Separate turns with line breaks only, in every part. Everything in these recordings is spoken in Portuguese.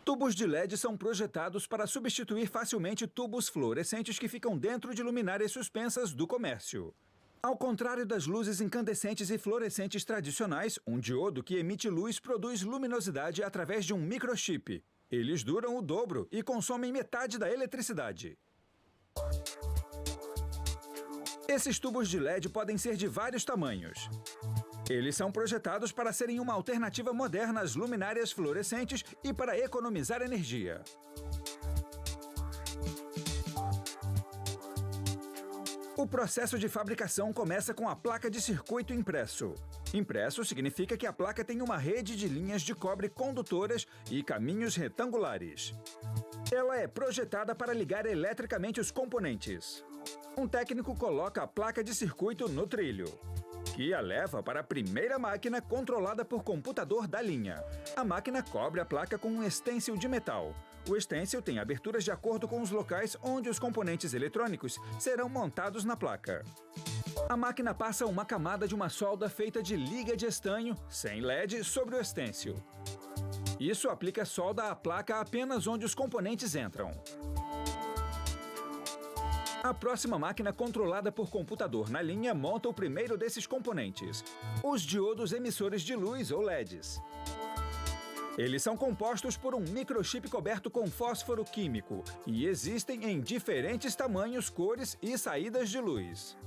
Tubos de LED são projetados para substituir facilmente tubos fluorescentes que ficam dentro de luminárias suspensas do comércio. Ao contrário das luzes incandescentes e fluorescentes tradicionais, um diodo que emite luz produz luminosidade através de um microchip. Eles duram o dobro e consomem metade da eletricidade. Esses tubos de LED podem ser de vários tamanhos. Eles são projetados para serem uma alternativa moderna às luminárias fluorescentes e para economizar energia. O processo de fabricação começa com a placa de circuito impresso. Impresso significa que a placa tem uma rede de linhas de cobre condutoras e caminhos retangulares. Ela é projetada para ligar eletricamente os componentes. Um técnico coloca a placa de circuito no trilho, que a leva para a primeira máquina controlada por computador da linha. A máquina cobre a placa com um stencil de metal. O stencil tem aberturas de acordo com os locais onde os componentes eletrônicos serão montados na placa. A máquina passa uma camada de uma solda feita de liga de estanho, sem LED, sobre o stencil. Isso aplica solda à placa apenas onde os componentes entram. A próxima máquina controlada por computador na linha monta o primeiro desses componentes, os diodos emissores de luz ou LEDs. Eles são compostos por um microchip coberto com fósforo químico e existem em diferentes tamanhos, cores e saídas de luz.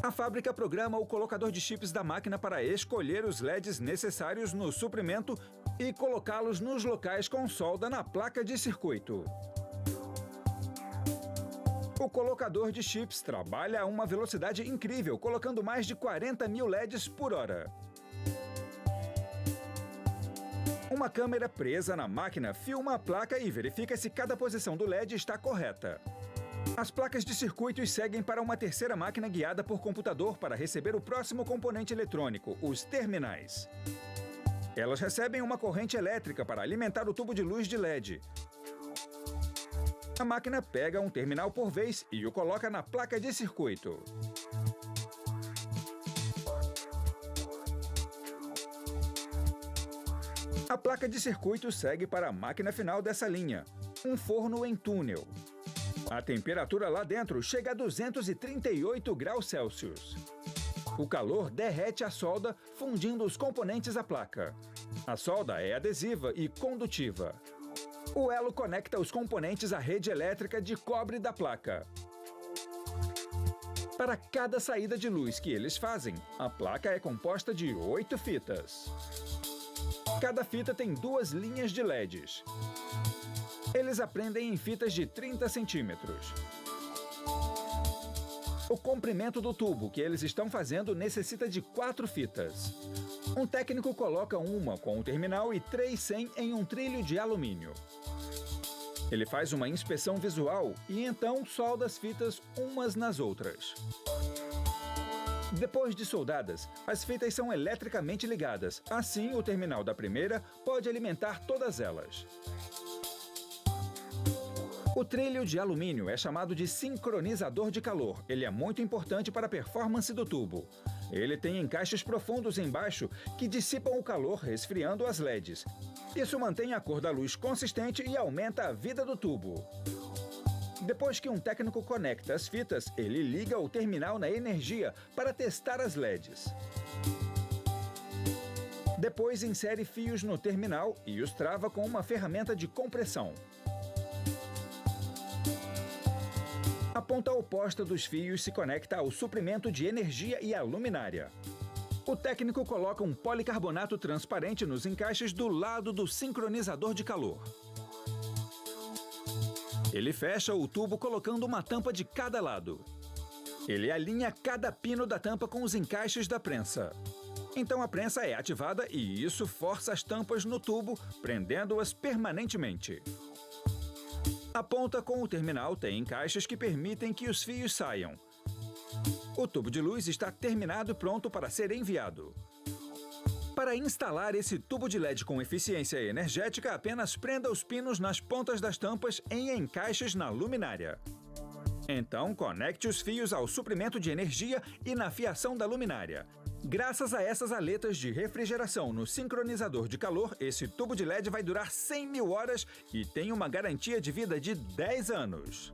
A fábrica programa o colocador de chips da máquina para escolher os LEDs necessários no suprimento e colocá-los nos locais com solda na placa de circuito. O colocador de chips trabalha a uma velocidade incrível, colocando mais de 40.000 LEDs por hora. Uma câmera presa na máquina filma a placa e verifica se cada posição do LED está correta. As placas de circuitos seguem para uma terceira máquina guiada por computador para receber o próximo componente eletrônico, os terminais. Elas recebem uma corrente elétrica para alimentar o tubo de luz de LED. A máquina pega um terminal por vez e o coloca na placa de circuito. A placa de circuito segue para a máquina final dessa linha, um forno em túnel. A temperatura lá dentro chega a 238 graus Celsius. O calor derrete a solda, fundindo os componentes à placa. A solda é adesiva e condutiva. O elo conecta os componentes à rede elétrica de cobre da placa. Para cada saída de luz que eles fazem, a placa é composta de 8 fitas. Cada fita tem 2 linhas de LEDs. Eles aprendem em fitas de 30 centímetros. O comprimento do tubo que eles estão fazendo necessita de 4 fitas. Um técnico coloca uma com o terminal e 3 sem em um trilho de alumínio. Ele faz uma inspeção visual e então solda as fitas umas nas outras. Depois de soldadas, as fitas são eletricamente ligadas. Assim, o terminal da primeira pode alimentar todas elas. O trilho de alumínio é chamado de sincronizador de calor. Ele é muito importante para a performance do tubo. Ele tem encaixes profundos embaixo que dissipam o calor, resfriando as LEDs. Isso mantém a cor da luz consistente e aumenta a vida do tubo. Depois que um técnico conecta as fitas, ele liga o terminal na energia para testar as LEDs. Depois insere fios no terminal e os trava com uma ferramenta de compressão. A ponta oposta dos fios se conecta ao suprimento de energia e à luminária. O técnico coloca um policarbonato transparente nos encaixes do lado do sincronizador de calor. Ele fecha o tubo colocando uma tampa de cada lado. Ele alinha cada pino da tampa com os encaixes da prensa. Então a prensa é ativada e isso força as tampas no tubo, prendendo-as permanentemente. A ponta com o terminal tem encaixes que permitem que os fios saiam. O tubo de luz está terminado e pronto para ser enviado. Para instalar esse tubo de LED com eficiência energética, apenas prenda os pinos nas pontas das tampas em encaixes na luminária. Então, conecte os fios ao suprimento de energia e na fiação da luminária. Graças a essas aletas de refrigeração no sincronizador de calor, esse tubo de LED vai durar 100 mil horas e tem uma garantia de vida de 10 anos.